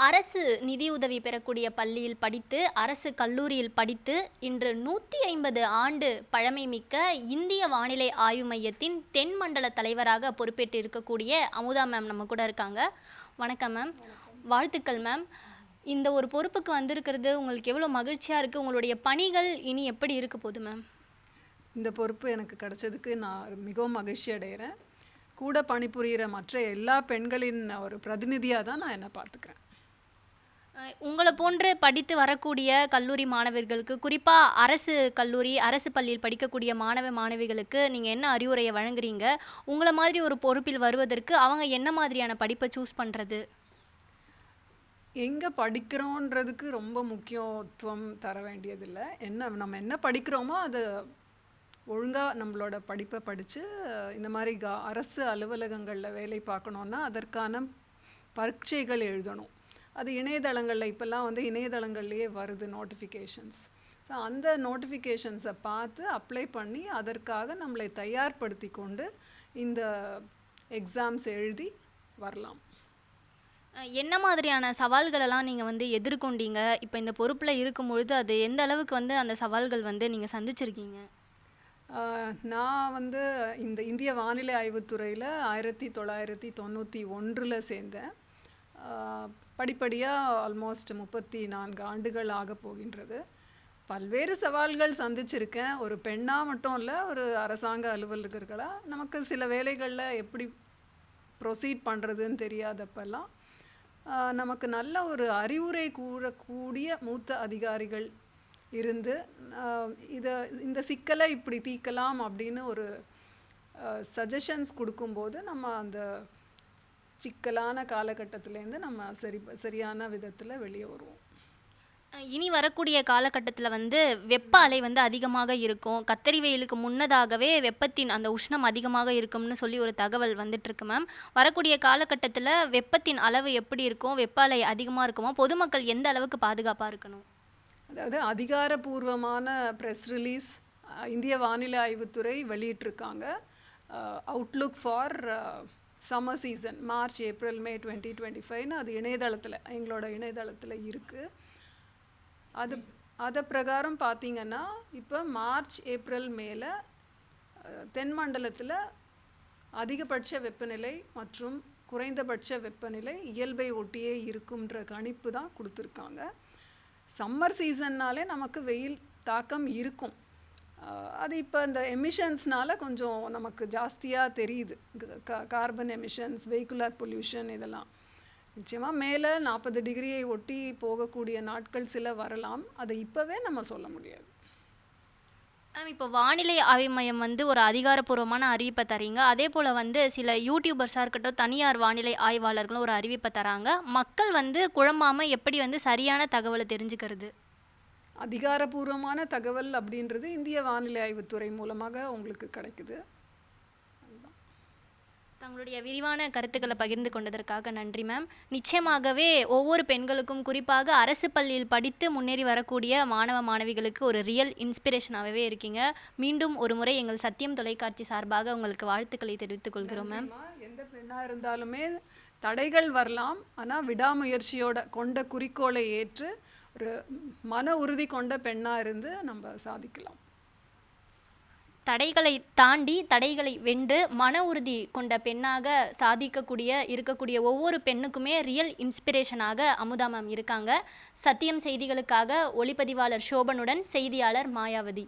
அரசு நிதியுதவி பெறக்கூடிய பள்ளியில் படித்து, அரசு கல்லூரியில் படித்து, இன்று 150 ஆண்டு பழமை மிக்க இந்திய வானிலை ஆய்வு மையத்தின் தென் மண்டல தலைவராக பொறுப்பேற்று இருக்கக்கூடிய அமுதா மேம் நம்ம கூட இருக்காங்க. வணக்கம் மேம். வாழ்த்துக்கள் மேம். இந்த ஒரு பொறுப்புக்கு வந்திருக்கிறது உங்களுக்கு எவ்வளோ மகிழ்ச்சியாக இருக்குது? உங்களுடைய பணிகள் இனி எப்படி இருக்க போகுது மேம்? இந்த பொறுப்பு எனக்கு கிடைச்சதுக்கு நான் மிகவும் மகிழ்ச்சி அடைகிறேன். கூட பணிபுரிகிற மற்ற எல்லா பெண்களின் ஒரு பிரதிநிதியாக தான் நான் என்னை பார்த்துக்கிறேன். உங்களை போன்று படித்து வரக்கூடிய கல்லூரி மாணவர்களுக்கு, குறிப்பாக அரசு கல்லூரி அரசு பள்ளியில் படிக்கக்கூடிய மாணவ மாணவிகளுக்கு நீங்கள் என்ன அறிவுரையை வழங்குறீங்க? உங்களை மாதிரி ஒரு பொறுப்பில் வருவதற்கு அவங்க என்ன மாதிரியான படிப்பை சூஸ் பண்ணுறது? எங்கே படிக்கிறோன்றதுக்கு ரொம்ப முக்கியத்துவம் தர வேண்டியதில்லை. நம்ம என்ன படிக்கிறோமோ அது ஒழுங்காக நம்மளோட படிப்பை படித்து இந்த மாதிரி அரசு அலுவலகங்களில் வேலை பார்க்கணுன்னா அதற்கான பரீட்சைகள் எழுதணும். அது இணையதளங்களில் இப்போல்லாம் இணையதளங்கள்லேயே வருது நோட்டிஃபிகேஷன்ஸ். ஸோ அந்த நோட்டிஃபிகேஷன்ஸை பார்த்து அப்ளை பண்ணி அதற்காக நம்மளை தயார்படுத்தி கொண்டு இந்த எக்ஸாம்ஸ் எழுதி வரலாம். என்ன மாதிரியான சவால்களெல்லாம் நீங்கள் எதிர்கொண்டீங்க? இப்போ இந்த பொறுப்பில் இருக்கும் பொழுது அது எந்த அளவுக்கு அந்த சவால்கள் நீங்கள் சந்திச்சிருக்கீங்க? நான் இந்த இந்திய வானிலை ஆய்வுத்துறையில் 1991 சேர்ந்தேன். படிப்படியாக ஆல்மோஸ்ட் 34 ஆண்டுகள் ஆக போகின்றது. பல்வேறு சவால்கள் சந்திச்சிருக்கேன். ஒரு பெண்ணாக மட்டும் இல்லை, ஒரு அரசாங்க அலுவலகர்களாக நமக்கு சில வேலைகளில் எப்படி ப்ரொசீட் பண்ணுறதுன்னு தெரியாதப்பெல்லாம் நமக்கு நல்ல ஒரு அறிவுரை கூறக்கூடிய மூத்த அதிகாரிகள் இருந்து இந்த சிக்கலை இப்படி தீர்க்கலாம் அப்படின்னு ஒரு சஜஷன்ஸ் கொடுக்கும்போது நம்ம அந்த சிக்கலான காலகட்டத்திலேருந்து நம்ம சரியான விதத்தில் வெளியே வருவோம். இனி வரக்கூடிய காலகட்டத்தில் வெப்ப அலை அதிகமாக இருக்கும். கத்தரி வெயிலுக்கு முன்னதாகவே வெப்பத்தின் அந்த உஷ்ணம் அதிகமாக இருக்கும்னு சொல்லி ஒரு தகவல் வந்துட்டுருக்கு மேம். வரக்கூடிய காலகட்டத்தில் வெப்பத்தின் அளவு எப்படி இருக்கும்? வெப்ப அலை அதிகமாக இருக்குமா? பொதுமக்கள் எந்த அளவுக்கு பாதுகாப்பாக இருக்கணும்? அதாவது அதிகாரப்பூர்வமான ப்ரெஸ் ரிலீஸ் இந்திய வானிலை ஆய்வுத்துறை வெளியிட்டிருக்காங்க. Outlook for summer season March, April, May 2025 அது எங்களோட இணையதளத்தில் இருக்குது. அது பிரகாரம் பார்த்திங்கன்னா இப்போ மார்ச், ஏப்ரல், மேல தென் மண்டலத்தில் அதிகபட்ச வெப்பநிலை மற்றும் குறைந்தபட்ச வெப்பநிலை இயல்பை ஒட்டியே இருக்கும்ன்ற கணிப்பு தான் கொடுத்துருக்காங்க. சம்மர் சீசன்னாலே நமக்கு வெயில் தாக்கம் இருக்கும். அது இப்போ இந்த எமிஷன்ஸ்னால கொஞ்சம் நமக்கு ஜாஸ்தியாக தெரியுது. கார்பன் எமிஷன்ஸ், வெஹிகுலர் பொல்யூஷன், இதெல்லாம் நிச்சயமாக மேலே 40 டிகிரியை ஒட்டி போகக்கூடிய நாட்கள் சில வரலாம். அதை இப்போவே நம்ம சொல்ல முடியாது. மேம், இப்போ வானிலை ஆய்வு மையம் ஒரு அதிகாரப்பூர்வமான அறிவிப்பை தரீங்க. அதே போல் சில யூடியூபர்ஸாக இருக்கட்டும், தனியார் வானிலை ஆய்வாளர்களும் ஒரு அறிவிப்பை தராங்க. மக்கள் குழம்பாமல் எப்படி சரியான தகவலை தெரிஞ்சுக்கிறது? அதிகாரப்பூர்வமான தகவல் அப்படின்றது இந்திய வானிலை ஆய்வுத்துறை மூலமாக உங்களுக்கு கிடைக்குது. தங்களுடைய விரிவான கருத்துக்களை பகிர்ந்து கொண்டதற்காக நன்றி மேம். நிச்சயமாகவே ஒவ்வொரு பெண்களுக்கும், குறிப்பாக அரசு பள்ளியில் படித்து முன்னேறி வரக்கூடிய மாணவ மாணவிகளுக்கு ஒரு ரியல் இன்ஸ்பிரேஷனாகவே இருக்கீங்க. மீண்டும் ஒரு முறை எங்கள் சத்தியம் தொலைக்காட்சி சார்பாக உங்களுக்கு வாழ்த்துக்களை தெரிவித்துக் கொள்கிறோம் மேம். எந்த பெண்ணாக இருந்தாலுமே தடைகள் வரலாம், ஆனால் விடாமுயற்சியோட கொண்ட குறிக்கோளை ஏற்று ஒரு மன உறுதி கொண்ட பெண்ணாக இருந்து நம்ம சாதிக்கலாம். தடைகளை தாண்டி, தடைகளை வென்று மன உறுதி கொண்ட பெண்ணாக இருக்கக்கூடிய ஒவ்வொரு பெண்ணுக்குமே ரியல் இன்ஸ்பிரேஷனாக அமுதா மேம் இருக்காங்க. சத்தியம் செய்திகளுக்காக ஒளிப்பதிவாளர் சோபனுடன் செய்தியாளர் மாயாவதி.